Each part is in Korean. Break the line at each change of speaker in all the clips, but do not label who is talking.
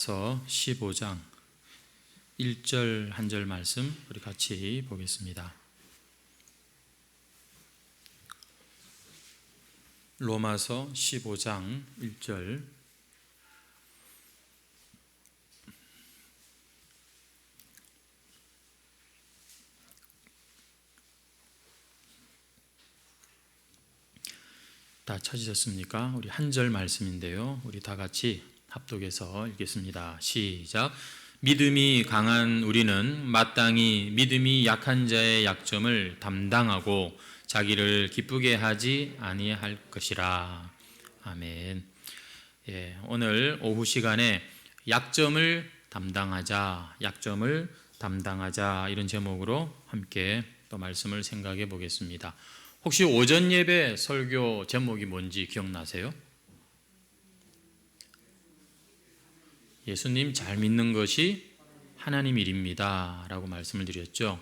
서 15장 1절 한 절 말씀 우리 같이 보겠습니다. 로마서 15장 1절 다 찾으셨습니까? 우리 한 절 말씀인데요. 우리 다 같이 합독해서 읽겠습니다. 시작. 믿음이 강한 우리는 마땅히 믿음이 약한 자의 약점을 담당하고 자기를 기쁘게 하지 아니할 것이라. 아멘. 오늘 오후 시간에 약점을 담당하자, 약점을 담당하자 이런 제목으로 함께 또 말씀을 생각해 보겠습니다. 혹시 오전 예배 설교 제목이 뭔지 기억나세요? 예수님 잘 믿는 것이 하나님 일입니다 라고 말씀을 드렸죠.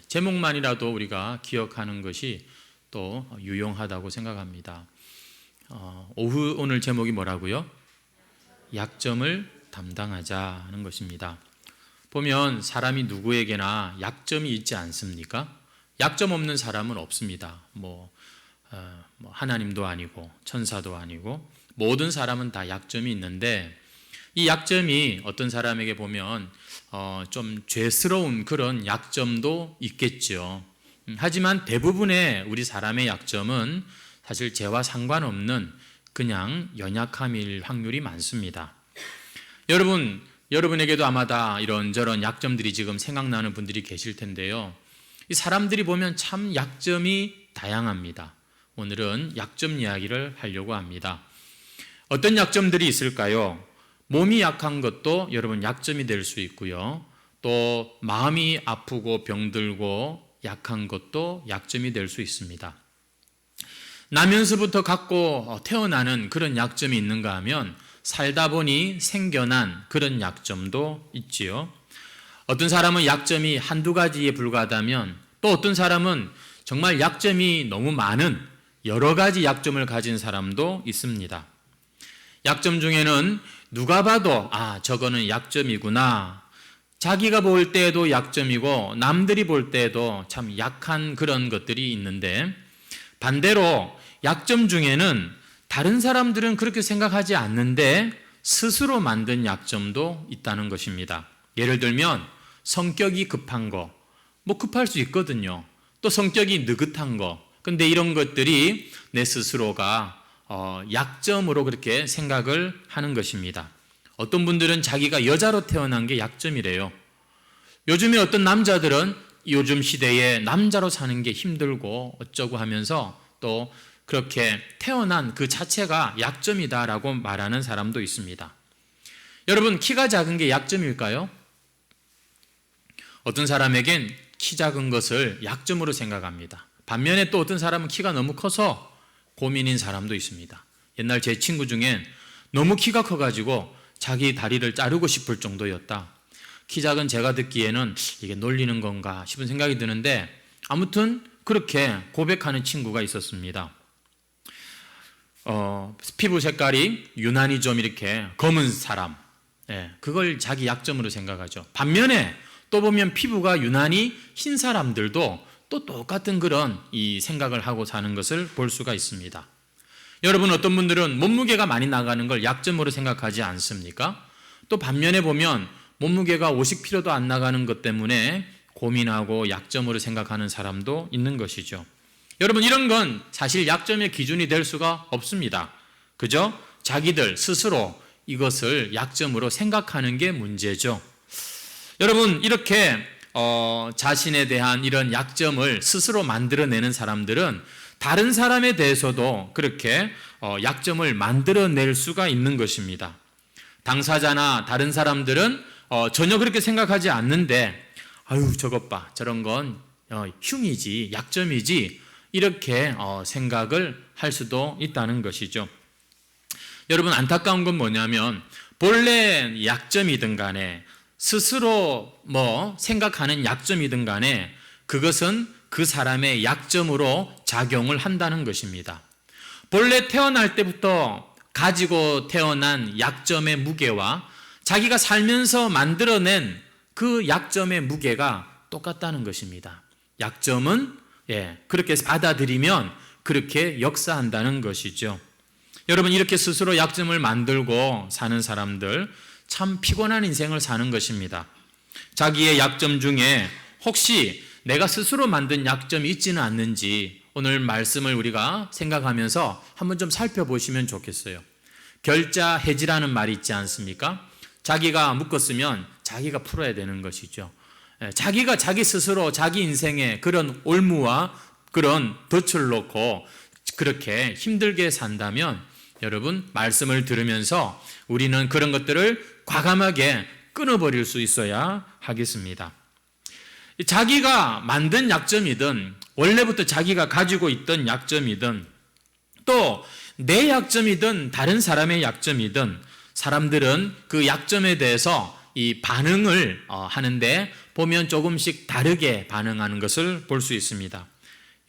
제목만이라도 우리가 기억하는 것이 또 유용하다고 생각합니다. 오후 오늘 제목이 뭐라고요? 약점을 담당하자 하는 것입니다. 보면 사람이 누구에게나 약점이 있지 않습니까? 약점 없는 사람은 없습니다. 하나님도 아니고 천사도 아니고 모든 사람은 다 약점이 있는데 이 약점이 어떤 사람에게 보면 좀 죄스러운 그런 약점도 있겠죠. 하지만 대부분의 우리 사람의 약점은 사실 죄와 상관없는 그냥 연약함일 확률이 많습니다. 여러분에게도 아마 다 이런저런 약점들이 지금 생각나는 분들이 계실 텐데요. 이 사람들이 보면 참 약점이 다양합니다. 오늘은 약점 이야기를 하려고 합니다. 어떤 약점들이 있을까요? 몸이 약한 것도 여러분 약점이 될 수 있고요. 또 마음이 아프고 병들고 약한 것도 약점이 될 수 있습니다. 나면서부터 갖고 태어나는 그런 약점이 있는가 하면 살다 보니 생겨난 그런 약점도 있지요. 어떤 사람은 약점이 한두 가지에 불과하다면 또 어떤 사람은 정말 약점이 너무 많은 여러 가지 약점을 가진 사람도 있습니다. 약점 중에는 누가 봐도 저거는 약점이구나. 자기가 볼 때에도 약점이고 남들이 볼 때에도 참 약한 그런 것들이 있는데 반대로 약점 중에는 다른 사람들은 그렇게 생각하지 않는데 스스로 만든 약점도 있다는 것입니다. 예를 들면 성격이 급한 거, 급할 수 있거든요. 또 성격이 느긋한 거. 근데 이런 것들이 내 스스로가 약점으로 그렇게 생각을 하는 것입니다. 어떤 분들은 자기가 여자로 태어난 게 약점이래요. 요즘에 어떤 남자들은 요즘 시대에 남자로 사는 게 힘들고 어쩌고 하면서 또 그렇게 태어난 그 자체가 약점이다라고 말하는 사람도 있습니다. 여러분, 키가 작은 게 약점일까요? 어떤 사람에겐 키 작은 것을 약점으로 생각합니다. 반면에 또 어떤 사람은 키가 너무 커서 고민인 사람도 있습니다. 옛날 제 친구 중엔 너무 키가 커가지고 자기 다리를 자르고 싶을 정도였다. 키 작은 제가 듣기에는 이게 놀리는 건가 싶은 생각이 드는데 아무튼 그렇게 고백하는 친구가 있었습니다. 피부 색깔이 유난히 좀 이렇게 검은 사람, 그걸 자기 약점으로 생각하죠. 반면에 또 보면 피부가 유난히 흰 사람들도 또 똑같은 그런 이 생각을 하고 사는 것을 볼 수가 있습니다. 여러분, 어떤 분들은 몸무게가 많이 나가는 걸 약점으로 생각하지 않습니까? 또 반면에 보면 몸무게가 50kg도 안 나가는 것 때문에 고민하고 약점으로 생각하는 사람도 있는 것이죠. 여러분, 이런 건 사실 약점의 기준이 될 수가 없습니다. 그죠? 자기들 스스로 이것을 약점으로 생각하는 게 문제죠. 여러분, 이렇게 자신에 대한 이런 약점을 스스로 만들어내는 사람들은 다른 사람에 대해서도 그렇게 약점을 만들어낼 수가 있는 것입니다. 당사자나 다른 사람들은 전혀 그렇게 생각하지 않는데 저것 봐, 저런 건 흉이지, 약점이지 이렇게 생각을 할 수도 있다는 것이죠. 여러분, 안타까운 건 뭐냐면 본래 약점이든 간에 스스로 생각하는 약점이든 간에 그것은 그 사람의 약점으로 작용을 한다는 것입니다. 본래 태어날 때부터 가지고 태어난 약점의 무게와 자기가 살면서 만들어낸 그 약점의 무게가 똑같다는 것입니다. 약점은 그렇게 받아들이면 그렇게 역사한다는 것이죠. 여러분, 이렇게 스스로 약점을 만들고 사는 사람들 참 피곤한 인생을 사는 것입니다. 자기의 약점 중에 혹시 내가 스스로 만든 약점이 있지는 않는지 오늘 말씀을 우리가 생각하면서 한번 좀 살펴보시면 좋겠어요. 결자해지라는 말이 있지 않습니까? 자기가 묶었으면 자기가 풀어야 되는 것이죠. 자기가 자기 스스로 자기 인생에 그런 올무와 그런 덫을 놓고 그렇게 힘들게 산다면 여러분, 말씀을 들으면서 우리는 그런 것들을 과감하게 끊어버릴 수 있어야 하겠습니다. 자기가 만든 약점이든 원래부터 자기가 가지고 있던 약점이든 또 내 약점이든 다른 사람의 약점이든 사람들은 그 약점에 대해서 이 반응을 하는데 보면 조금씩 다르게 반응하는 것을 볼 수 있습니다.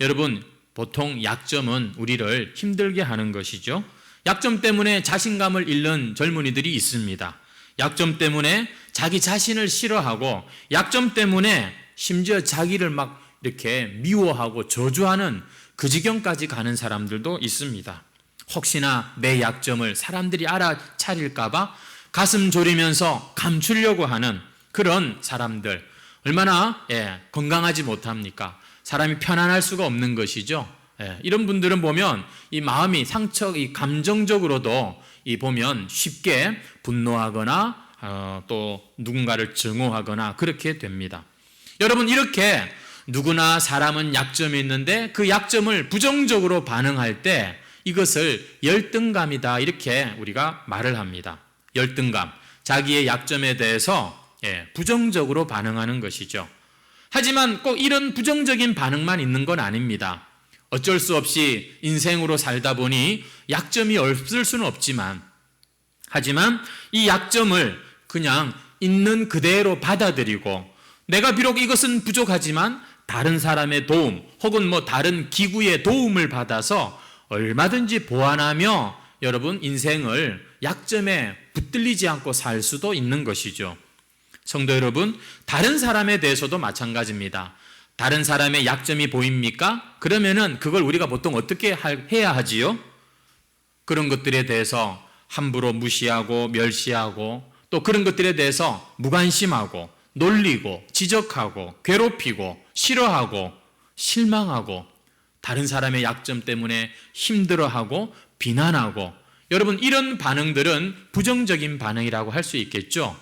여러분, 보통 약점은 우리를 힘들게 하는 것이죠. 약점 때문에 자신감을 잃는 젊은이들이 있습니다. 약점 때문에 자기 자신을 싫어하고 약점 때문에 심지어 자기를 막 이렇게 미워하고 저주하는 그 지경까지 가는 사람들도 있습니다. 혹시나 내 약점을 사람들이 알아차릴까봐 가슴 졸이면서 감추려고 하는 그런 사람들, 얼마나 건강하지 못합니까? 사람이 편안할 수가 없는 것이죠. 이런 분들은 보면 이 마음이 이 감정적으로도 보면 쉽게 분노하거나 또 누군가를 증오하거나 그렇게 됩니다. 여러분, 이렇게 누구나 사람은 약점이 있는데 그 약점을 부정적으로 반응할 때 이것을 열등감이다, 이렇게 우리가 말을 합니다. 열등감, 자기의 약점에 대해서 부정적으로 반응하는 것이죠. 하지만 꼭 이런 부정적인 반응만 있는 건 아닙니다. 어쩔 수 없이 인생으로 살다 보니 약점이 없을 수는 없지만, 하지만 이 약점을 그냥 있는 그대로 받아들이고 내가 비록 이것은 부족하지만 다른 사람의 도움 혹은 다른 기구의 도움을 받아서 얼마든지 보완하며 여러분 인생을 약점에 붙들리지 않고 살 수도 있는 것이죠. 성도 여러분, 다른 사람에 대해서도 마찬가지입니다. 다른 사람의 약점이 보입니까? 그러면은 그걸 우리가 보통 어떻게 해야 하지요? 그런 것들에 대해서 함부로 무시하고 멸시하고 또 그런 것들에 대해서 무관심하고 놀리고 지적하고 괴롭히고 싫어하고 실망하고 다른 사람의 약점 때문에 힘들어하고 비난하고, 여러분 이런 반응들은 부정적인 반응이라고 할 수 있겠죠.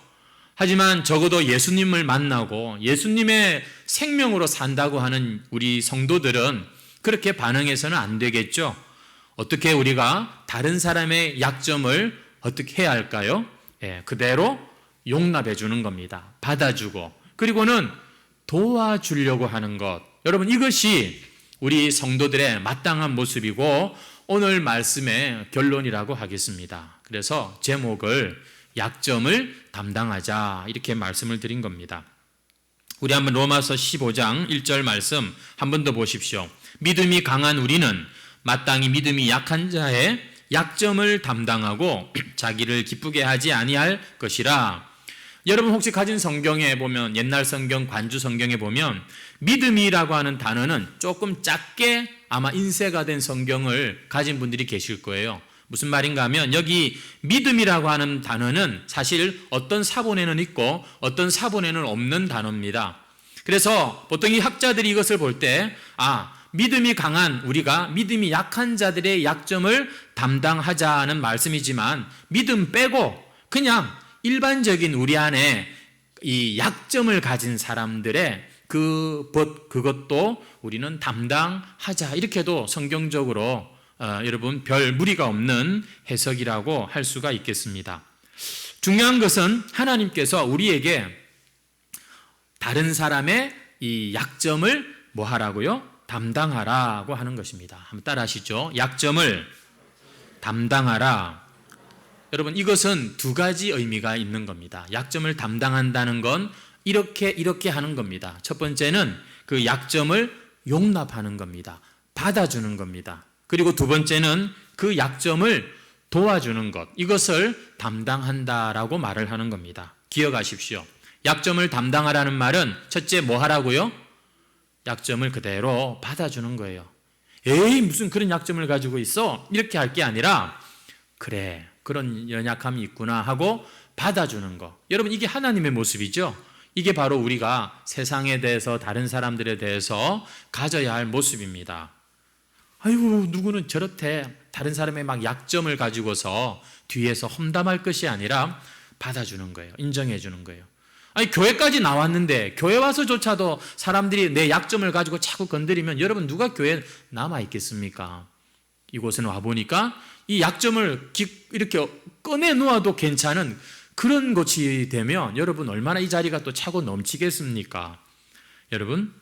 하지만 적어도 예수님을 만나고 예수님의 생명으로 산다고 하는 우리 성도들은 그렇게 반응해서는 안 되겠죠. 어떻게 우리가 다른 사람의 약점을 어떻게 해야 할까요? 그대로 용납해 주는 겁니다. 받아주고, 그리고는 도와주려고 하는 것. 여러분, 이것이 우리 성도들의 마땅한 모습이고 오늘 말씀의 결론이라고 하겠습니다. 그래서 제목을 약점을 담당하자, 이렇게 말씀을 드린 겁니다. 우리 한번 로마서 15장 1절 말씀 한 번 더 보십시오. 믿음이 강한 우리는 마땅히 믿음이 약한 자의 약점을 담당하고 자기를 기쁘게 하지 아니할 것이라. 여러분 혹시 가진 성경에 보면, 옛날 성경 관주 성경에 보면 믿음이라고 하는 단어는 조금 작게 아마 인쇄가 된 성경을 가진 분들이 계실 거예요. 무슨 말인가 하면 여기 믿음이라고 하는 단어는 사실 어떤 사본에는 있고 어떤 사본에는 없는 단어입니다. 그래서 보통 이 학자들이 이것을 볼 때 믿음이 강한 우리가 믿음이 약한 자들의 약점을 담당하자는 말씀이지만, 믿음 빼고 그냥 일반적인 우리 안에 이 약점을 가진 사람들의 그것도 우리는 담당하자, 이렇게도 성경적으로 여러분 별 무리가 없는 해석이라고 할 수가 있겠습니다. 중요한 것은 하나님께서 우리에게 다른 사람의 이 약점을 뭐 하라고요? 담당하라고 하는 것입니다. 한번 따라 하시죠. 약점을 담당하라. 여러분, 이것은 두 가지 의미가 있는 겁니다. 약점을 담당한다는 건 이렇게 하는 겁니다. 첫 번째는 그 약점을 용납하는 겁니다. 받아주는 겁니다. 그리고 두 번째는 그 약점을 도와주는 것, 이것을 담당한다라고 말을 하는 겁니다. 기억하십시오. 약점을 담당하라는 말은 첫째 뭐 하라고요? 약점을 그대로 받아주는 거예요. 에이, 무슨 그런 약점을 가지고 있어? 이렇게 할 게 아니라, 그래, 그런 연약함이 있구나 하고 받아주는 거. 여러분, 이게 하나님의 모습이죠. 이게 바로 우리가 세상에 대해서, 다른 사람들에 대해서 가져야 할 모습입니다. 아이고, 누구는 저렇대. 다른 사람의 막 약점을 가지고서 뒤에서 험담할 것이 아니라 받아주는 거예요. 인정해 주는 거예요. 아니, 교회까지 나왔는데 교회 와서조차도 사람들이 내 약점을 가지고 자꾸 건드리면 여러분, 누가 교회에 남아있겠습니까? 이곳에 와보니까 이 약점을 이렇게 꺼내 놓아도 괜찮은 그런 곳이 되면 여러분, 얼마나 이 자리가 또 차고 넘치겠습니까? 여러분,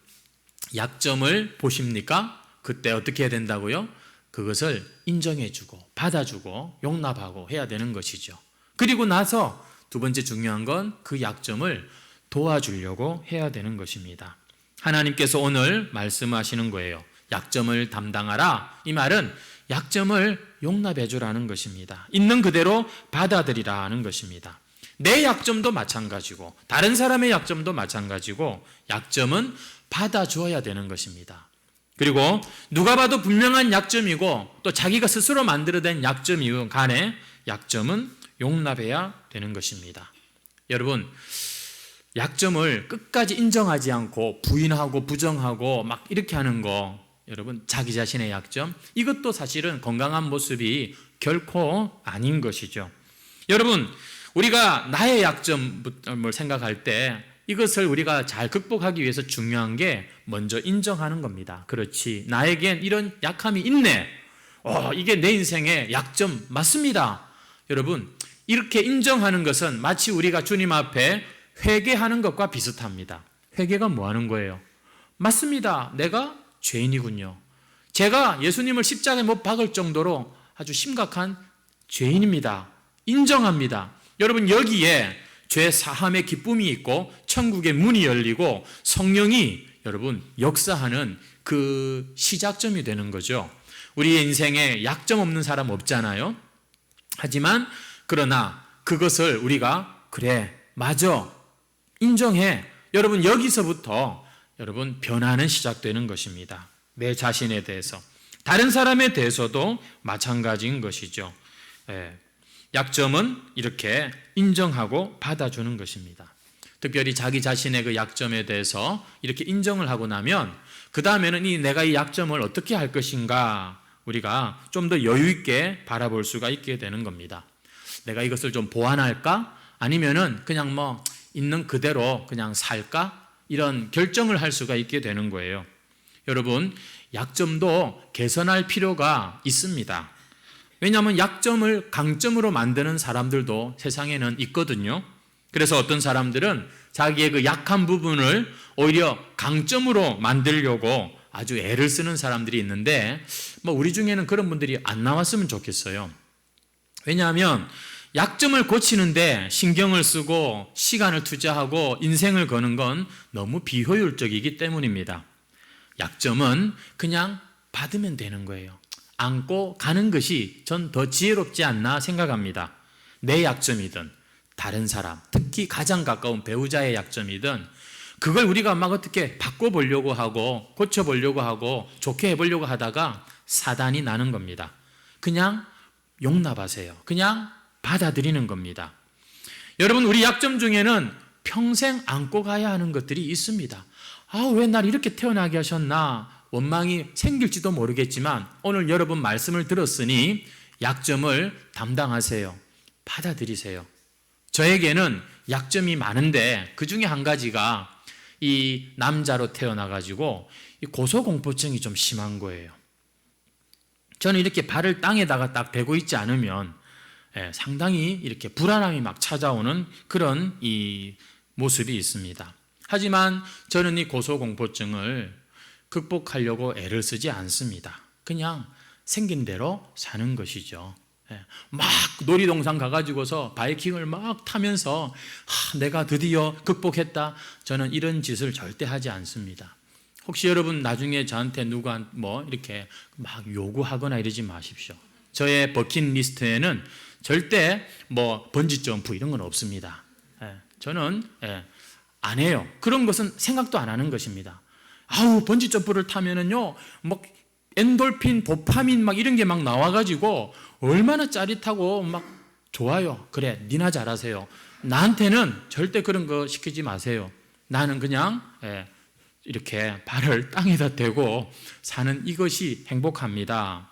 약점을 보십니까? 그때 어떻게 해야 된다고요? 그것을 인정해주고 받아주고 용납하고 해야 되는 것이죠. 그리고 나서 두 번째 중요한 건 그 약점을 도와주려고 해야 되는 것입니다. 하나님께서 오늘 말씀하시는 거예요. 약점을 담당하라. 이 말은 약점을 용납해주라는 것입니다. 있는 그대로 받아들이라는 것입니다. 내 약점도 마찬가지고 다른 사람의 약점도 마찬가지고 약점은 받아주어야 되는 것입니다. 그리고 누가 봐도 분명한 약점이고 또 자기가 스스로 만들어낸 약점이고 간에 약점은 용납해야 되는 것입니다. 여러분, 약점을 끝까지 인정하지 않고 부인하고 부정하고 막 이렇게 하는 거, 여러분, 자기 자신의 약점, 이것도 사실은 건강한 모습이 결코 아닌 것이죠. 여러분, 우리가 나의 약점을 생각할 때 이것을 우리가 잘 극복하기 위해서 중요한 게 먼저 인정하는 겁니다. 그렇지, 나에겐 이런 약함이 있네. 이게 내 인생의 약점 맞습니다. 여러분, 이렇게 인정하는 것은 마치 우리가 주님 앞에 회개하는 것과 비슷합니다. 회개가 뭐 하는 거예요? 맞습니다. 내가 죄인이군요. 제가 예수님을 십자가에 못 박을 정도로 아주 심각한 죄인입니다. 인정합니다. 여러분, 여기에 죄 사함의 기쁨이 있고 천국의 문이 열리고 성령이 여러분 역사하는 그 시작점이 되는 거죠. 우리의 인생에 약점 없는 사람 없잖아요. 하지만 그러나 그것을 우리가 그래, 맞아, 인정해. 여러분, 여기서부터 여러분 변화는 시작되는 것입니다. 내 자신에 대해서, 다른 사람에 대해서도 마찬가지인 것이죠. 약점은 이렇게 인정하고 받아주는 것입니다. 특별히 자기 자신의 그 약점에 대해서 이렇게 인정을 하고 나면 그 다음에는 내가 이 약점을 어떻게 할 것인가 우리가 좀 더 여유 있게 바라볼 수가 있게 되는 겁니다. 내가 이것을 좀 보완할까? 아니면은 그냥 뭐 있는 그대로 그냥 살까? 이런 결정을 할 수가 있게 되는 거예요. 여러분, 약점도 개선할 필요가 있습니다. 왜냐하면 약점을 강점으로 만드는 사람들도 세상에는 있거든요. 그래서 어떤 사람들은 자기의 그 약한 부분을 오히려 강점으로 만들려고 아주 애를 쓰는 사람들이 있는데 우리 중에는 그런 분들이 안 나왔으면 좋겠어요. 왜냐하면 약점을 고치는데 신경을 쓰고 시간을 투자하고 인생을 거는 건 너무 비효율적이기 때문입니다. 약점은 그냥 받으면 되는 거예요. 안고 가는 것이 전 더 지혜롭지 않나 생각합니다. 내 약점이든 다른 사람, 특히 가장 가까운 배우자의 약점이든 그걸 우리가 막 어떻게 바꿔보려고 하고 고쳐보려고 하고 좋게 해보려고 하다가 사단이 나는 겁니다. 그냥 용납하세요. 그냥 받아들이는 겁니다. 여러분, 우리 약점 중에는 평생 안고 가야 하는 것들이 있습니다. 왜 날 이렇게 태어나게 하셨나? 원망이 생길지도 모르겠지만 오늘 여러분 말씀을 들었으니 약점을 담당하세요. 받아들이세요. 저에게는 약점이 많은데 그 중에 한 가지가 이 남자로 태어나가지고 고소공포증이 좀 심한 거예요. 저는 이렇게 발을 땅에다가 딱 대고 있지 않으면 상당히 이렇게 불안함이 막 찾아오는 그런 이 모습이 있습니다. 하지만 저는 이 고소공포증을 극복하려고 애를 쓰지 않습니다. 그냥 생긴 대로 사는 것이죠. 막 놀이동산 가가지고서 바이킹을 막 타면서 내가 드디어 극복했다. 저는 이런 짓을 절대 하지 않습니다. 혹시 여러분 나중에 저한테 누가 이렇게 막 요구하거나 이러지 마십시오. 저의 버킷리스트에는 절대 뭐 번지점프 이런 건 없습니다. 저는 안 해요. 그런 것은 생각도 안 하는 것입니다. 아우, 번지점프를 타면은요, 막 엔돌핀, 도파민 막 이런 게 막 나와가지고 얼마나 짜릿하고 막 좋아요. 그래, 니나 잘하세요. 나한테는 절대 그런 거 시키지 마세요. 나는 그냥 이렇게 발을 땅에다 대고 사는 이것이 행복합니다.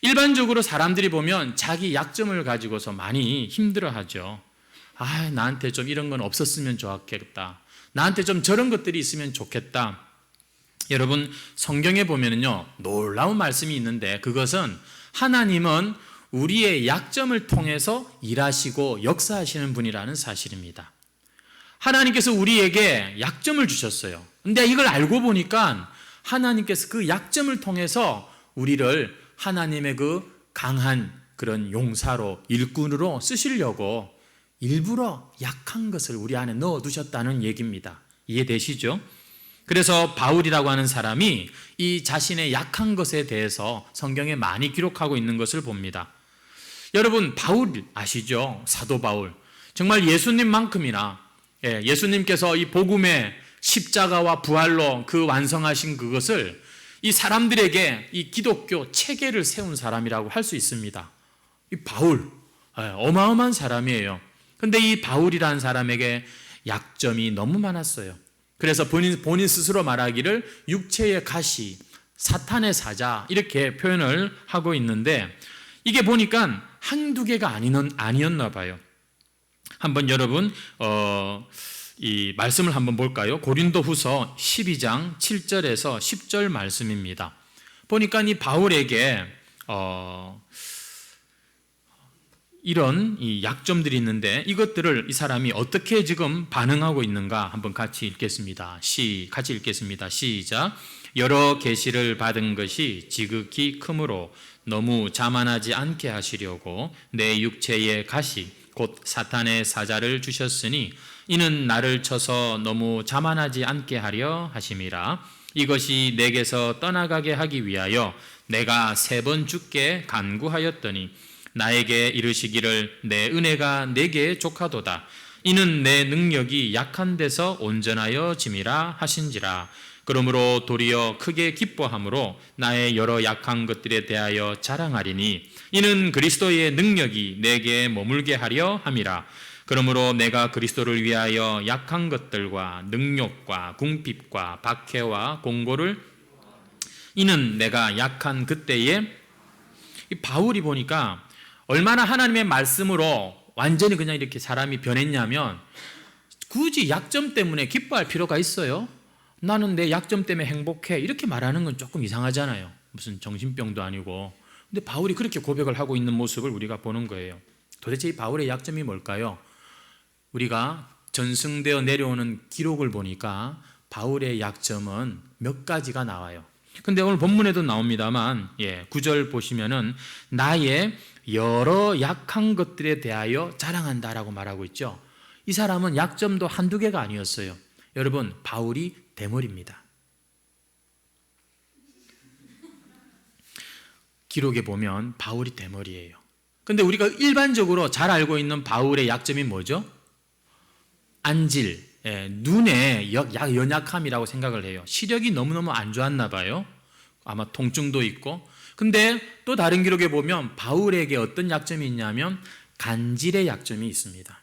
일반적으로 사람들이 보면 자기 약점을 가지고서 많이 힘들어하죠. 아, 나한테 좀 이런 건 없었으면 좋겠다. 나한테 좀 저런 것들이 있으면 좋겠다. 여러분, 성경에 보면은요, 놀라운 말씀이 있는데 그것은 하나님은 우리의 약점을 통해서 일하시고 역사하시는 분이라는 사실입니다. 하나님께서 우리에게 약점을 주셨어요. 근데 이걸 알고 보니까 하나님께서 그 약점을 통해서 우리를 하나님의 그 강한 그런 용사로, 일꾼으로 쓰시려고 일부러 약한 것을 우리 안에 넣어두셨다는 얘기입니다. 이해되시죠? 그래서 바울이라고 하는 사람이 이 자신의 약한 것에 대해서 성경에 많이 기록하고 있는 것을 봅니다. 여러분, 바울 아시죠? 사도 바울. 정말 예수님만큼이나 예수님께서 이 복음의 십자가와 부활로 그 완성하신 그것을 이 사람들에게 이 기독교 체계를 세운 사람이라고 할 수 있습니다. 이 바울, 어마어마한 사람이에요. 근데 이 바울이라는 사람에게 약점이 너무 많았어요. 그래서 본인 스스로 말하기를 육체의 가시, 사탄의 사자 이렇게 표현을 하고 있는데 이게 보니까 한두 개가 아니었나 봐요. 한번 여러분 이 말씀을 한번 볼까요? 고린도후서 12장 7절에서 10절 말씀입니다. 보니까 이 바울에게 이런 이 약점들이 있는데 이것들을 이 사람이 어떻게 지금 반응하고 있는가 한번 같이 읽겠습니다. 같이 읽겠습니다. 시작. 여러 계시를 받은 것이 지극히 크므로 너무 자만하지 않게 하시려고 내 육체의 가시 곧 사탄의 사자를 주셨으니 이는 나를 쳐서 너무 자만하지 않게 하려 하심이라. 이것이 내게서 떠나가게 하기 위하여 내가 3번 주께 간구하였더니 나에게 이르시기를 내 은혜가 내게 족하도다. 이는 내 능력이 약한 데서 온전하여 짐이라 하신지라. 그러므로 도리어 크게 기뻐함으로 나의 여러 약한 것들에 대하여 자랑하리니 이는 그리스도의 능력이 내게 머물게 하려 함이라. 그러므로 내가 그리스도를 위하여 약한 것들과 능욕과 궁핍과 박해와 공고를 이는 내가 약한 그때에 이 바울이 보니까 얼마나 하나님의 말씀으로 완전히 그냥 이렇게 사람이 변했냐면 굳이 약점 때문에 기뻐할 필요가 있어요? 나는 내 약점 때문에 행복해 이렇게 말하는 건 조금 이상하잖아요. 무슨 정신병도 아니고. 근데 바울이 그렇게 고백을 하고 있는 모습을 우리가 보는 거예요. 도대체 이 바울의 약점이 뭘까요? 우리가 전승되어 내려오는 기록을 보니까 바울의 약점은 몇 가지가 나와요. 근데 오늘 본문에도 나옵니다만 9절 보시면은 나의 여러 약한 것들에 대하여 자랑한다라고 말하고 있죠. 이 사람은 약점도 한두 개가 아니었어요. 여러분, 바울이 대머리입니다. 기록에 보면 바울이 대머리예요. 근데 우리가 일반적으로 잘 알고 있는 바울의 약점이 뭐죠? 안질, 눈의 연약함이라고 생각을 해요. 시력이 너무너무 안 좋았나 봐요. 아마 통증도 있고. 근데 또 다른 기록에 보면 바울에게 어떤 약점이 있냐면 간질의 약점이 있습니다.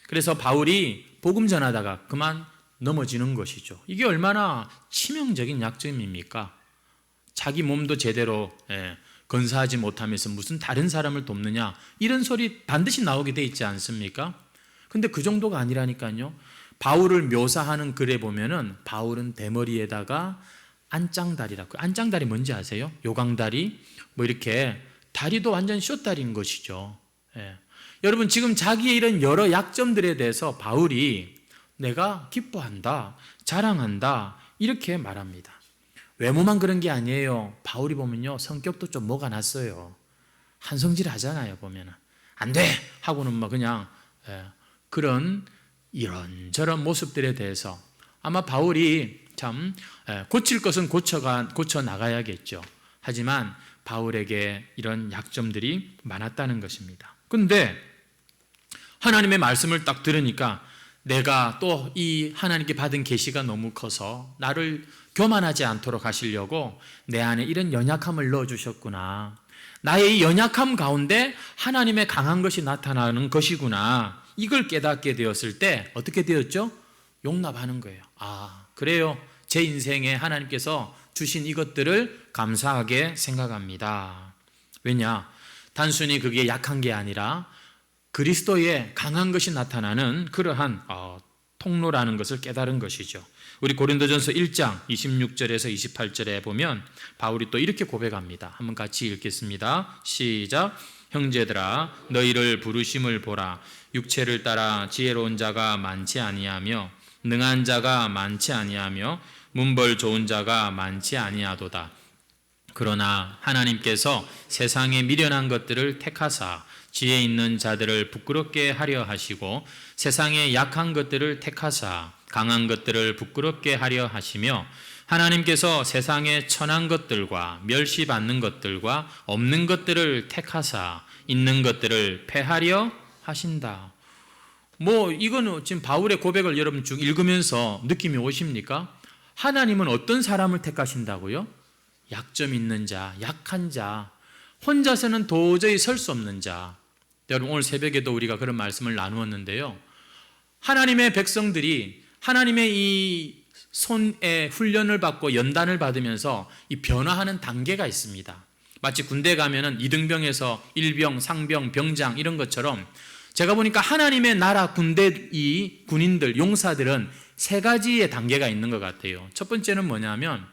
그래서 바울이 복음 전하다가 그만 넘어지는 것이죠. 이게 얼마나 치명적인 약점입니까? 자기 몸도 제대로 건사하지 못하면서 무슨 다른 사람을 돕느냐 이런 소리 반드시 나오게 돼 있지 않습니까? 근데 그 정도가 아니라니까요. 바울을 묘사하는 글에 보면은 바울은 대머리에다가 안짱다리라고. 안짱다리 뭔지 아세요? 요강다리 뭐 이렇게 다리도 완전 숏다리인 것이죠. 여러분, 지금 자기의 이런 여러 약점들에 대해서 바울이 내가 기뻐한다, 자랑한다 이렇게 말합니다. 외모만 그런 게 아니에요. 바울이 보면요 성격도 좀 뭐가 났어요. 한성질 하잖아요. 보면은 안 돼 하고는 막 그냥 그런 이런저런 모습들에 대해서 아마 바울이 참 고칠 것은 고쳐 나가야겠죠. 하지만 바울에게 이런 약점들이 많았다는 것입니다. 그런데 하나님의 말씀을 딱 들으니까 내가 또 이 하나님께 받은 계시가 너무 커서 나를 교만하지 않도록 하시려고 내 안에 이런 연약함을 넣어주셨구나. 나의 이 연약함 가운데 하나님의 강한 것이 나타나는 것이구나. 이걸 깨닫게 되었을 때 어떻게 되었죠? 용납하는 거예요. 아, 그래요. 제 인생에 하나님께서 주신 이것들을 감사하게 생각합니다. 왜냐? 단순히 그게 약한 게 아니라 그리스도의 강한 것이 나타나는 그러한 통로라는 것을 깨달은 것이죠. 우리 고린도전서 1장 26절에서 28절에 보면 바울이 또 이렇게 고백합니다. 한번 같이 읽겠습니다. 시작. 형제들아 너희를 부르심을 보라. 육체를 따라 지혜로운 자가 많지 아니하며 능한 자가 많지 아니하며 문벌 좋은 자가 많지 아니하도다. 그러나 하나님께서 세상에 미련한 것들을 택하사 지혜 있는 자들을 부끄럽게 하려 하시고 세상에 약한 것들을 택하사 강한 것들을 부끄럽게 하려 하시며 하나님께서 세상에 천한 것들과 멸시받는 것들과 없는 것들을 택하사 있는 것들을 패하려 하신다. 이거는 지금 바울의 고백을 여러분 쭉 읽으면서 느낌이 오십니까? 하나님은 어떤 사람을 택하신다고요? 약점 있는 자, 약한 자, 혼자서는 도저히 설 수 없는 자. 여러분 오늘 새벽에도 우리가 그런 말씀을 나누었는데요. 하나님의 백성들이 하나님의 이 손에 훈련을 받고 연단을 받으면서 이 변화하는 단계가 있습니다. 마치 군대 가면은 이등병에서 일병, 상병, 병장 이런 것처럼 제가 보니까 하나님의 나라 군대 이 군인들, 용사들은 세 가지의 단계가 있는 것 같아요. 첫 번째는 뭐냐면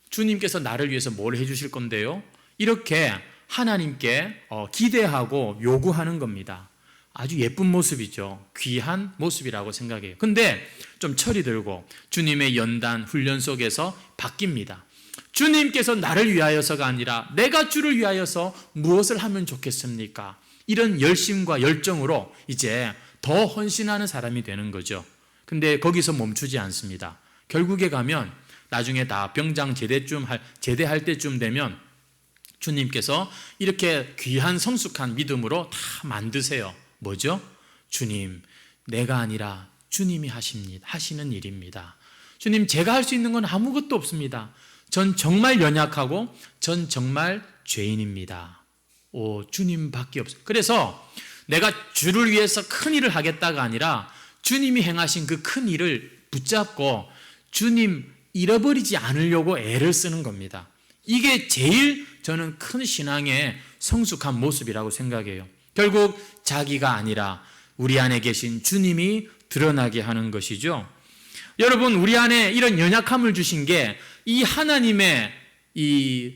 주님께서 나를 위해서 뭘 해주실 건데요? 이렇게 하나님께 기대하고 요구하는 겁니다. 아주 예쁜 모습이죠. 귀한 모습이라고 생각해요. 근데 좀 철이 들고 주님의 연단, 훈련 속에서 바뀝니다. 주님께서 나를 위하여서가 아니라 내가 주를 위하여서 무엇을 하면 좋겠습니까? 이런 열심과 열정으로 이제 더 헌신하는 사람이 되는 거죠. 근데 거기서 멈추지 않습니다. 결국에 가면 나중에 다 병장 제대할 때쯤 되면 주님께서 이렇게 귀한 성숙한 믿음으로 다 만드세요. 뭐죠? 주님, 내가 아니라 주님이 하시는 일입니다. 주님, 제가 할 수 있는 건 아무것도 없습니다. 전 정말 연약하고 전 정말 죄인입니다. 주님밖에 없어요. 그래서 내가 주를 위해서 큰 일을 하겠다가 아니라 주님이 행하신 그 큰 일을 붙잡고 주님 잃어버리지 않으려고 애를 쓰는 겁니다. 이게 제일 저는 큰 신앙의 성숙한 모습이라고 생각해요. 결국 자기가 아니라 우리 안에 계신 주님이 드러나게 하는 것이죠. 여러분, 우리 안에 이런 연약함을 주신 게 이 하나님의 이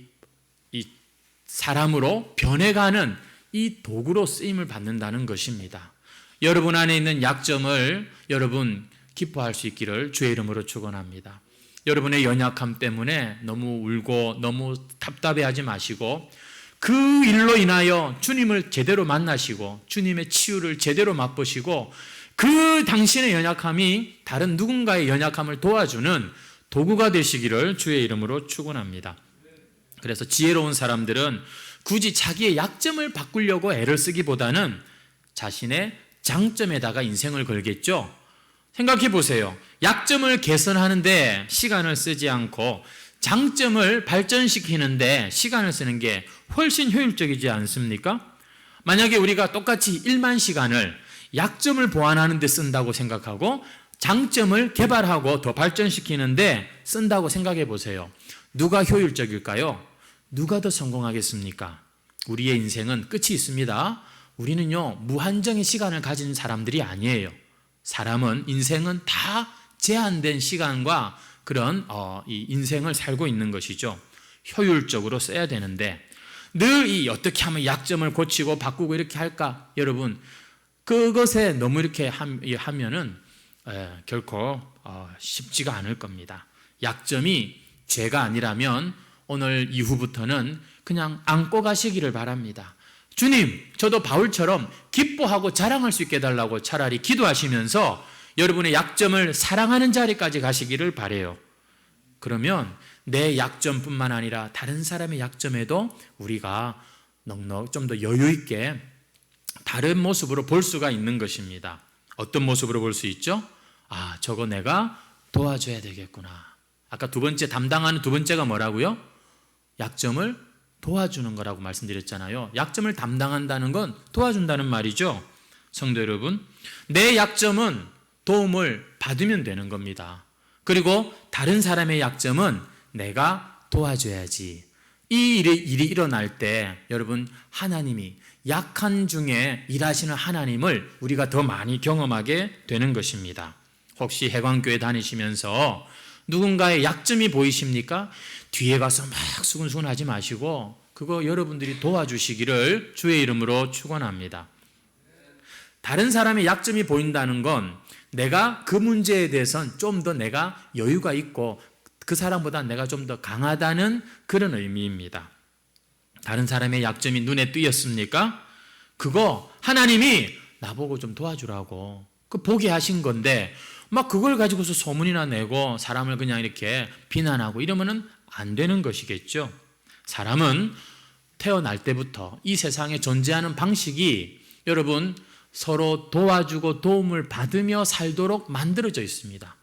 사람으로 변해가는 이 도구로 쓰임을 받는다는 것입니다. 여러분 안에 있는 약점을 여러분 기뻐할 수 있기를 주의 이름으로 축원합니다. 여러분의 연약함 때문에 너무 울고 너무 답답해하지 마시고 그 일로 인하여 주님을 제대로 만나시고 주님의 치유를 제대로 맛보시고 그 당신의 연약함이 다른 누군가의 연약함을 도와주는 도구가 되시기를 주의 이름으로 축원합니다. 그래서 지혜로운 사람들은 굳이 자기의 약점을 바꾸려고 애를 쓰기보다는 자신의 장점에다가 인생을 걸겠죠. 생각해 보세요. 약점을 개선하는데 시간을 쓰지 않고 장점을 발전시키는데 시간을 쓰는 게 훨씬 효율적이지 않습니까? 만약에 우리가 똑같이 1만 시간을 약점을 보완하는 데 쓴다고 생각하고 장점을 개발하고 더 발전시키는데 쓴다고 생각해 보세요. 누가 효율적일까요? 누가 더 성공하겠습니까? 우리의 인생은 끝이 있습니다. 우리는요, 무한정의 시간을 가진 사람들이 아니에요. 사람은 인생은 다 제한된 시간과 그런 이 인생을 살고 있는 것이죠. 효율적으로 써야 되는데 늘 이 어떻게 하면 약점을 고치고 바꾸고 이렇게 할까? 여러분, 그것에 너무 이렇게 하면은 결코 쉽지가 않을 겁니다. 약점이 죄가 아니라면 오늘 이후부터는 그냥 안고 가시기를 바랍니다. 주님, 저도 바울처럼 기뻐하고 자랑할 수 있게 해달라고 차라리 기도하시면서 여러분의 약점을 사랑하는 자리까지 가시기를 바라요. 그러면 내 약점뿐만 아니라 다른 사람의 약점에도 우리가 넉넉 좀 더 여유 있게 다른 모습으로 볼 수가 있는 것입니다. 어떤 모습으로 볼 수 있죠? 아, 저거 내가 도와줘야 되겠구나. 아까 두 번째 담당하는 두 번째가 뭐라고요? 약점을 도와주는 거라고 말씀드렸잖아요. 약점을 담당한다는 건 도와준다는 말이죠. 성도 여러분, 내 약점은 도움을 받으면 되는 겁니다. 그리고 다른 사람의 약점은 내가 도와줘야지. 이 일이 일어날 때 여러분, 하나님이 약한 중에 일하시는 하나님을 우리가 더 많이 경험하게 되는 것입니다. 혹시 해광교회 다니시면서 누군가의 약점이 보이십니까? 뒤에 가서 막 수근수근 하지 마시고 그거 여러분들이 도와주시기를 주의 이름으로 축원합니다. 다른 사람의 약점이 보인다는 건 내가 그 문제에 대해서는 좀 더 내가 여유가 있고 그 사람보다 내가 좀 더 강하다는 그런 의미입니다. 다른 사람의 약점이 눈에 띄었습니까? 그거 하나님이 나보고 좀 도와주라고 그 보게 하신 건데 막 그걸 가지고서 소문이나 내고 사람을 그냥 이렇게 비난하고 이러면은 안 되는 것이겠죠. 사람은 태어날 때부터 이 세상에 존재하는 방식이 여러분 서로 도와주고 도움을 받으며 살도록 만들어져 있습니다.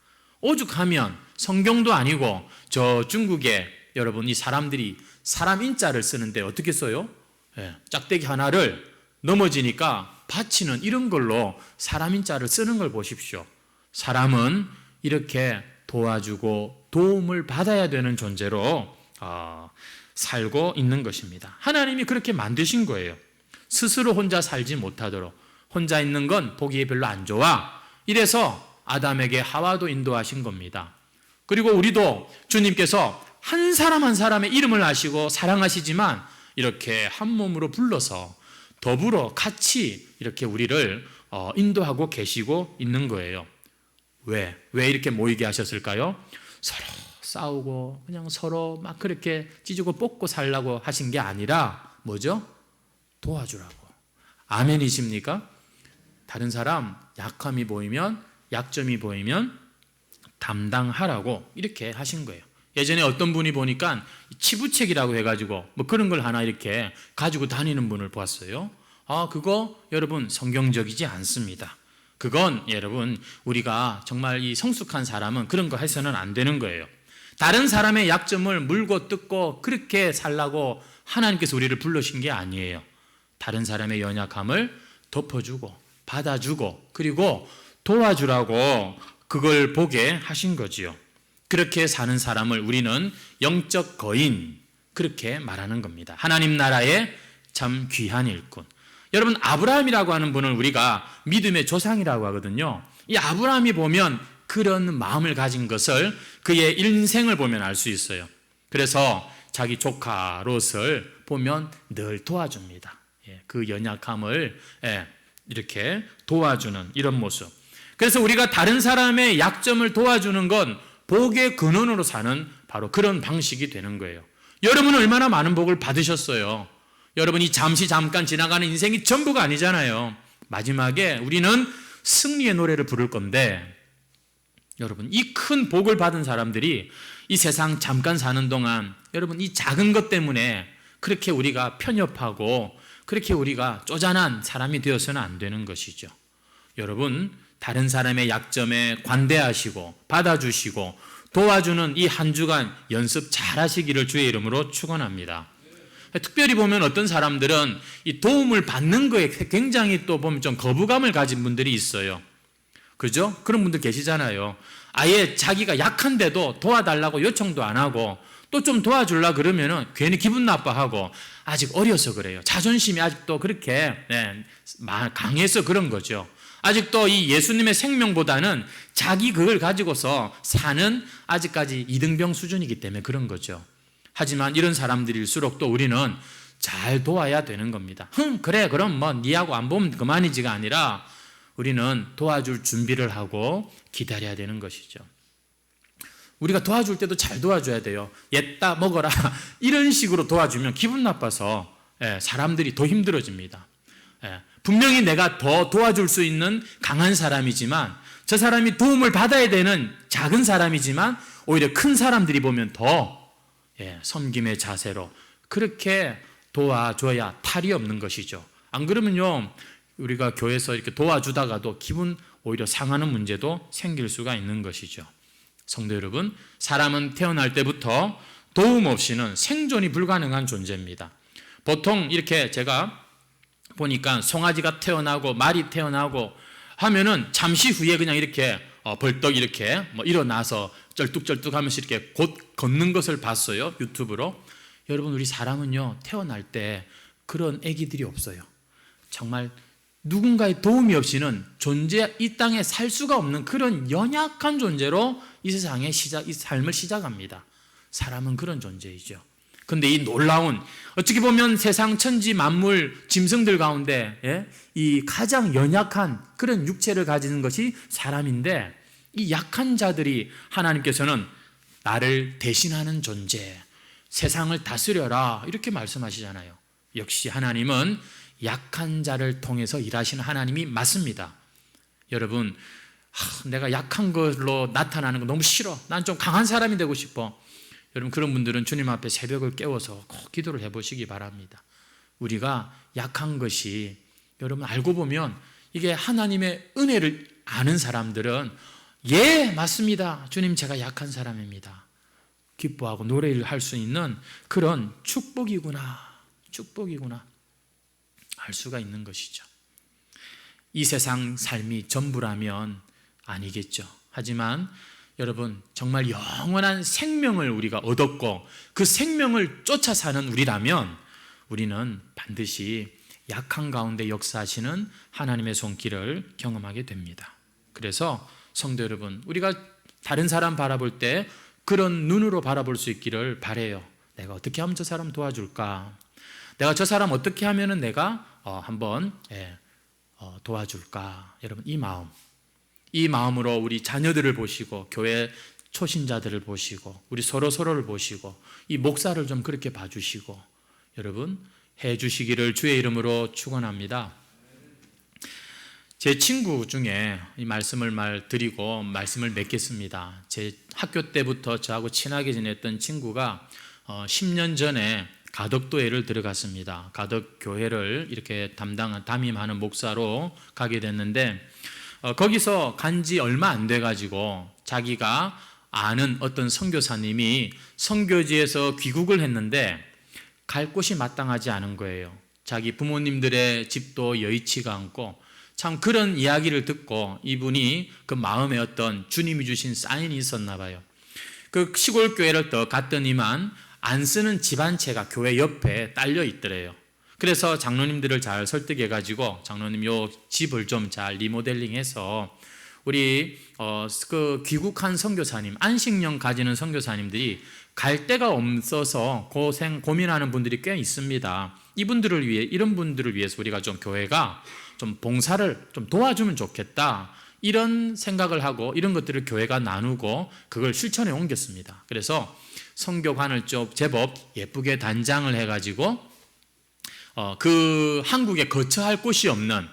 오죽하면 성경도 아니고 저 중국에 여러분 이 사람들이 사람 인자를 쓰는데 어떻게 써요? 짝대기 하나를 넘어지니까 받치는 이런 걸로 사람 인자를 쓰는 걸 보십시오. 사람은 이렇게 도와주고 도움을 받아야 되는 존재로 살고 있는 것입니다. 하나님이 그렇게 만드신 거예요. 스스로 혼자 살지 못하도록. 혼자 있는 건 보기에 별로 안 좋아. 이래서 아담에게 하와도 인도하신 겁니다. 그리고 우리도 주님께서 한 사람 한 사람의 이름을 아시고 사랑하시지만 이렇게 한 몸으로 불러서 더불어 같이 이렇게 우리를 인도하고 계시고 있는 거예요. 왜 이렇게 모이게 하셨을까요? 서로 싸우고 그냥 서로 막 그렇게 찢고 뽑고 살라고 하신 게 아니라 뭐죠? 도와주라고. 아멘이십니까? 다른 사람 약함이 보이면 약점이 보이면 담당하라고 이렇게 하신 거예요. 예전에 어떤 분이 보니까 치부책이라고 해가지고 뭐 그런 걸 하나 이렇게 가지고 다니는 분을 보았어요. 그거 여러분 성경적이지 않습니다. 그건 여러분 우리가 정말 이 성숙한 사람은 그런 거 해서는 안 되는 거예요. 다른 사람의 약점을 물고 뜯고 그렇게 살라고 하나님께서 우리를 불러신 게 아니에요. 다른 사람의 연약함을 덮어주고 받아주고 그리고 도와주라고 그걸 보게 하신 거지요. 그렇게 사는 사람을 우리는 영적 거인 그렇게 말하는 겁니다. 하나님 나라의 참 귀한 일꾼. 여러분 아브라함이라고 하는 분을 우리가 믿음의 조상이라고 하거든요. 이 아브라함이 보면 그런 마음을 가진 것을 그의 인생을 보면 알 수 있어요. 그래서 자기 조카 롯을 보면 늘 도와줍니다. 그 연약함을 이렇게 도와주는 이런 모습. 그래서 우리가 다른 사람의 약점을 도와주는 건 복의 근원으로 사는 바로 그런 방식이 되는 거예요. 여러분은 얼마나 많은 복을 받으셨어요. 여러분이 잠깐 지나가는 인생이 전부가 아니잖아요. 마지막에 우리는 승리의 노래를 부를 건데 여러분 이 큰 복을 받은 사람들이 이 세상 잠깐 사는 동안 여러분 이 작은 것 때문에 그렇게 우리가 편협하고 그렇게 우리가 쪼잔한 사람이 되어서는 안 되는 것이죠. 여러분 다른 사람의 약점에 관대하시고 받아주시고 도와주는 이 한 주간 연습 잘 하시기를 주의 이름으로 축원합니다. 특별히 보면 어떤 사람들은 이 도움을 받는 거에 굉장히 또 보면 좀 거부감을 가진 분들이 있어요. 그죠? 그런 분들 계시잖아요. 아예 자기가 약한데도 도와달라고 요청도 안 하고 또 좀 도와주려고 그러면은 괜히 기분 나빠하고 아직 어려서 그래요. 자존심이 아직도 그렇게 강해서 그런 거죠. 아직도 이 예수님의 생명보다는 자기 그걸 가지고서 사는 아직까지 이등병 수준이기 때문에 그런 거죠. 하지만 이런 사람들일수록 또 우리는 잘 도와야 되는 겁니다. 그래 그럼 뭐 니하고 안 보면 그만이지가 아니라 우리는 도와줄 준비를 하고 기다려야 되는 것이죠. 우리가 도와줄 때도 잘 도와줘야 돼요. 얘따 먹어라 이런 식으로 도와주면 기분 나빠서 사람들이 더 힘들어집니다. 분명히 내가 더 도와줄 수 있는 강한 사람이지만 저 사람이 도움을 받아야 되는 작은 사람이지만 오히려 큰 사람들이 보면 더 섬김의 자세로 그렇게 도와줘야 탈이 없는 것이죠. 안 그러면요, 우리가 교회에서 이렇게 도와주다가도 기분 오히려 상하는 문제도 생길 수가 있는 것이죠. 성도 여러분, 사람은 태어날 때부터 도움 없이는 생존이 불가능한 존재입니다. 보통 이렇게 제가 보니까 송아지가 태어나고 말이 태어나고 하면은 잠시 후에 그냥 이렇게 벌떡 이렇게 일어나서 쩔뚝쩔뚝 하면서 이렇게 곧 걷는 것을 봤어요, 유튜브로. 여러분, 우리 사람은요, 태어날 때 그런 아기들이 없어요. 정말 누군가의 도움이 없이는 이 땅에 살 수가 없는 그런 연약한 존재로 이 세상의 이 삶을 시작합니다. 사람은 그런 존재이죠. 근데 이 놀라운, 어떻게 보면 세상 천지 만물 짐승들 가운데 이 가장 연약한 그런 육체를 가지는 것이 사람인데, 이 약한 자들이 하나님께서는 나를 대신하는 존재, 세상을 다스려라 이렇게 말씀하시잖아요. 역시 하나님은 약한 자를 통해서 일하시는 하나님이 맞습니다. 여러분, 내가 약한 걸로 나타나는 거 너무 싫어, 난 좀 강한 사람이 되고 싶어. 여러분, 그런 분들은 주님 앞에 새벽을 깨워서 꼭 기도를 해보시기 바랍니다. 우리가 약한 것이, 여러분 알고 보면 이게 하나님의 은혜를 아는 사람들은 맞습니다, 주님 제가 약한 사람입니다, 기뻐하고 노래를 할 수 있는 그런 축복이구나 알 수가 있는 것이죠. 이 세상 삶이 전부라면 아니겠죠. 하지만 여러분, 정말 영원한 생명을 우리가 얻었고 그 생명을 쫓아 사는 우리라면 우리는 반드시 약한 가운데 역사하시는 하나님의 손길을 경험하게 됩니다. 그래서 성도 여러분, 우리가 다른 사람 바라볼 때 그런 눈으로 바라볼 수 있기를 바라요. 내가 어떻게 하면 저 사람 도와줄까? 내가 저 사람 어떻게 하면 내가 한번 도와줄까? 여러분, 이 마음으로 우리 자녀들을 보시고 교회 초신자들을 보시고 우리 서로를 보시고 이 목사를 좀 그렇게 봐주시고 여러분 해주시기를 주의 이름으로 축원합니다. 제 친구 중에 이 말씀을 드리고 말씀을 맺겠습니다. 제 학교 때부터 저하고 친하게 지냈던 친구가 10년 전에 가덕교회를 들어갔습니다. 가덕교회를 이렇게 담임하는 목사로 가게 됐는데 거기서 간지 얼마 안 돼가지고 자기가 아는 어떤 선교사님이 선교지에서 귀국을 했는데 갈 곳이 마땅하지 않은 거예요. 자기 부모님들의 집도 여의치가 않고, 참 그런 이야기를 듣고 이분이 그 마음에 어떤 주님이 주신 사인이 있었나 봐요. 그 시골 교회를 더 갔더니만 안 쓰는 집 한 채가 교회 옆에 딸려 있더래요. 그래서 장로님들을 잘 설득해가지고 장로님 요 집을 좀 잘 리모델링해서 우리 그 귀국한 선교사님, 안식령 가지는 선교사님들이 갈 데가 없어서 고민하는 분들이 꽤 있습니다. 이런 분들을 위해서 우리가 좀 교회가 좀 봉사를 좀 도와주면 좋겠다, 이런 생각을 하고 이런 것들을 교회가 나누고 그걸 실천에 옮겼습니다. 그래서 선교관을 좀 제법 예쁘게 단장을 해가지고 그 한국에 거처할 곳이 없는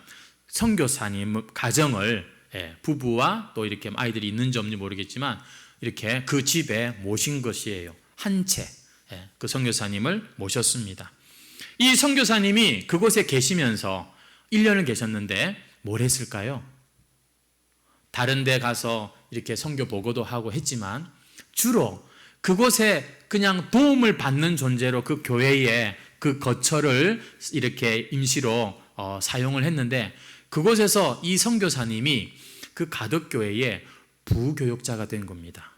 선교사님 가정을 부부와 또 이렇게 아이들이 있는지 없는지 모르겠지만 이렇게 그 집에 모신 것이에요. 한 채 그 선교사님을 모셨습니다. 이 선교사님이 그곳에 계시면서 1년을 계셨는데 뭘 했을까요? 다른 데 가서 이렇게 선교 보고도 하고 했지만 주로 그곳에 그냥 도움을 받는 존재로 그 교회에 그 거처를 이렇게 임시로 사용을 했는데, 그곳에서 이 선교사님이 그 가덕교회의 부교육자가 된 겁니다.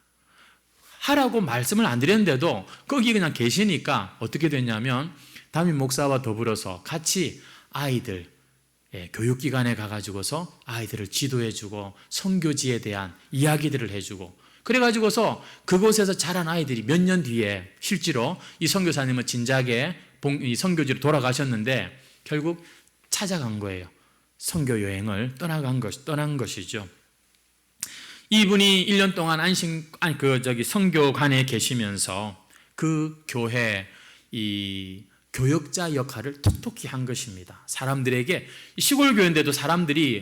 하라고 말씀을 안 드렸는데도 거기 그냥 계시니까 어떻게 됐냐면 담임 목사와 더불어서 같이 아이들 교육기관에 가가지고서 아이들을 지도해주고 선교지에 대한 이야기들을 해주고, 그래가지고서 그곳에서 자란 아이들이 몇 년 뒤에 실제로 이 선교사님은 진작에 이 선교지로 돌아가셨는데 결국 찾아간 거예요. 선교 여행을 떠난 것이죠. 이분이 1년 동안 선교관에 계시면서 그 교회 이 교역자 역할을 톡톡히 한 것입니다. 사람들에게, 시골 교회인데도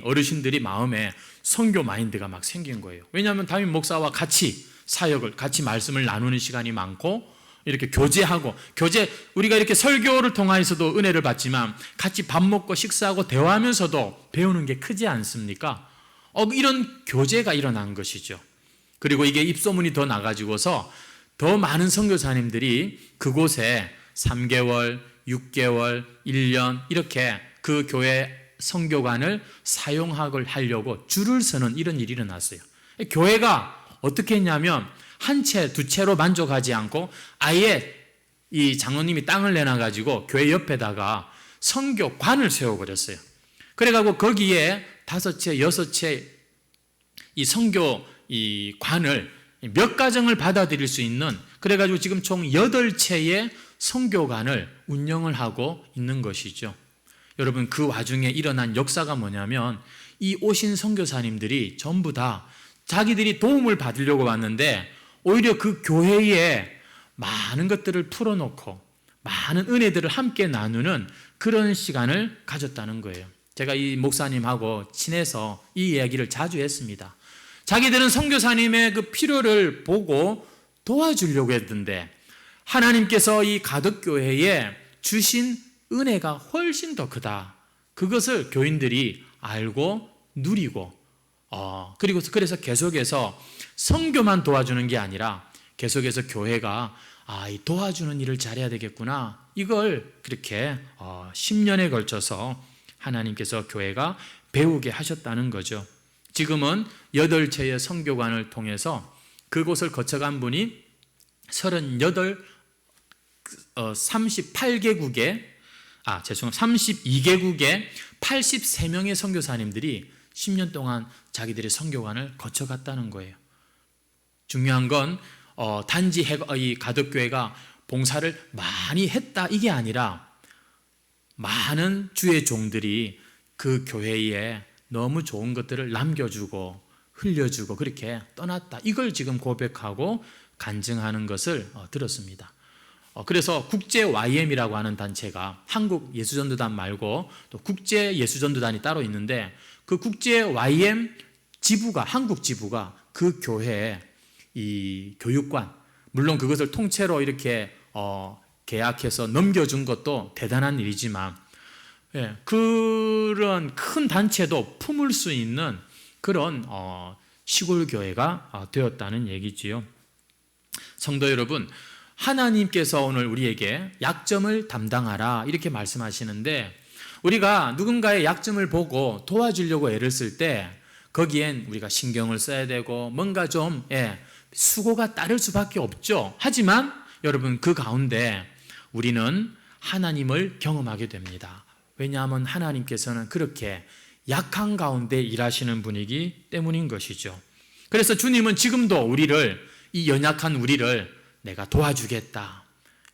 어르신들이 마음에 선교 마인드가 막 생긴 거예요. 왜냐하면 담임 목사와 같이 사역을, 같이 말씀을 나누는 시간이 많고 이렇게 교제하고 우리가 이렇게 설교를 통해서도 은혜를 받지만 같이 밥 먹고 식사하고 대화하면서도 배우는 게 크지 않습니까? 이런 교제가 일어난 것이죠. 그리고 이게 입소문이 더 나가지고서 더 많은 선교사님들이 그곳에 3개월, 6개월, 1년 이렇게 그 교회 선교관을 사용하려고 줄을 서는 이런 일이 일어났어요. 교회가 어떻게 했냐면 한 채, 두 채로 만족하지 않고 아예 이 장로님이 땅을 내놔가지고 교회 옆에다가 선교관을 세워버렸어요. 그래가지고 거기에 5채, 6채 이 선교 이 관을 몇 가정을 받아들일 수 있는, 그래가지고 지금 총 8채의 선교관을 운영을 하고 있는 것이죠. 여러분, 그 와중에 일어난 역사가 뭐냐면 이 오신 선교사님들이 전부 다 자기들이 도움을 받으려고 왔는데 오히려 그 교회에 많은 것들을 풀어놓고 많은 은혜들을 함께 나누는 그런 시간을 가졌다는 거예요. 제가 이 목사님하고 친해서 이 이야기를 자주 했습니다. 자기들은 선교사님의 그 필요를 보고 도와주려고 했는데 하나님께서 이 가덕교회에 주신 은혜가 훨씬 더 크다. 그것을 교인들이 알고 누리고 그래서 계속해서 선교만 도와주는 게 아니라 계속해서 교회가 이 도와주는 일을 잘해야 되겠구나. 이걸 그렇게 10년에 걸쳐서 하나님께서 교회가 배우게 하셨다는 거죠. 지금은 8채의 선교관을 통해서 그곳을 거쳐간 분이 32개국의 83명의 선교사님들이 10년 동안 자기들의 선교관을 거쳐갔다는 거예요. 중요한 건 단지 이 가덕교회가 봉사를 많이 했다 이게 아니라 많은 주의 종들이 그 교회에 너무 좋은 것들을 남겨주고 흘려주고 그렇게 떠났다. 이걸 지금 고백하고 간증하는 것을 들었습니다. 그래서 국제 YM이라고 하는 단체가 한국 예수전도단 말고 또 국제 예수전도단이 따로 있는데 그 국제 YM 지부가, 한국 지부가 그 교회에 이 교육관, 물론 그것을 통째로 이렇게 계약해서 넘겨준 것도 대단한 일이지만 그런 큰 단체도 품을 수 있는 그런 시골 교회가 되었다는 얘기지요. 성도 여러분, 하나님께서 오늘 우리에게 약점을 담당하라 이렇게 말씀하시는데 우리가 누군가의 약점을 보고 도와주려고 애를 쓸 때 거기엔 우리가 신경을 써야 되고 뭔가 좀 수고가 따를 수밖에 없죠. 하지만 여러분, 그 가운데 우리는 하나님을 경험하게 됩니다. 왜냐하면 하나님께서는 그렇게 약한 가운데 일하시는 분이기 때문인 것이죠. 그래서 주님은 지금도 우리를, 이 연약한 우리를 내가 도와주겠다.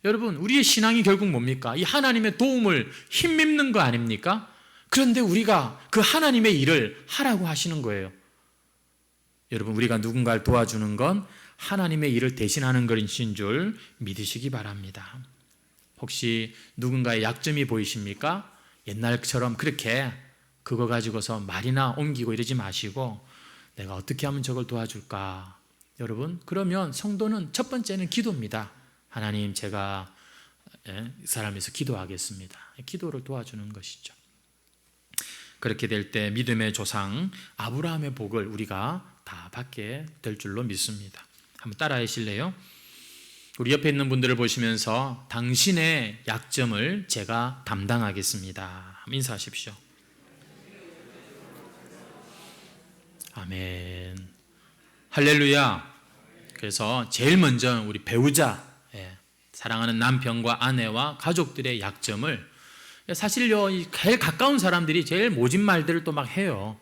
여러분, 우리의 신앙이 결국 뭡니까? 이 하나님의 도움을 힘입는 거 아닙니까? 그런데 우리가 그 하나님의 일을 하라고 하시는 거예요. 여러분, 우리가 누군가를 도와주는 건 하나님의 일을 대신하는 것인 줄 믿으시기 바랍니다. 혹시 누군가의 약점이 보이십니까? 옛날처럼 그렇게 그거 가지고서 말이나 옮기고 이러지 마시고 내가 어떻게 하면 저걸 도와줄까? 여러분, 그러면 성도는 첫 번째는 기도입니다. 하나님, 제가 이 사람에서 기도하겠습니다. 기도를 도와주는 것이죠. 그렇게 될 때 믿음의 조상 아브라함의 복을 우리가 다 받게 될 줄로 믿습니다. 한번 따라해 주실래요? 우리 옆에 있는 분들을 보시면서 당신의 약점을 제가 담당하겠습니다. 인사하십시오. 아멘. 할렐루야. 그래서 제일 먼저 우리 배우자, 사랑하는 남편과 아내와 가족들의 약점을, 사실요, 제일 가까운 사람들이 제일 모진 말들을 또 막 해요.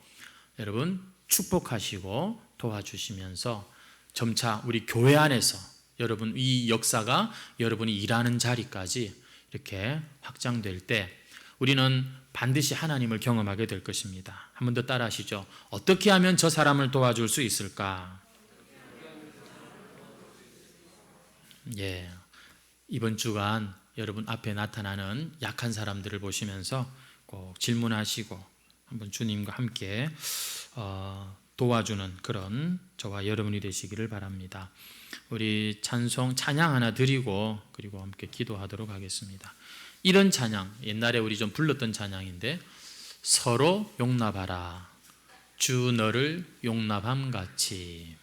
여러분, 축복하시고 도와주시면서 점차 우리 교회 안에서 여러분, 이 역사가 여러분이 일하는 자리까지 이렇게 확장될 때 우리는 반드시 하나님을 경험하게 될 것입니다. 한 번 더 따라 하시죠. 어떻게 하면 저 사람을 도와줄 수 있을까? 이번 주간 여러분 앞에 나타나는 약한 사람들을 보시면서 꼭 질문하시고 한번 주님과 함께 도와주는 그런 저와 여러분이 되시기를 바랍니다. 우리 찬양 하나 드리고 그리고 함께 기도하도록 하겠습니다. 이런 찬양, 옛날에 우리 좀 불렀던 찬양인데, 서로 용납하라 주 너를 용납함같이.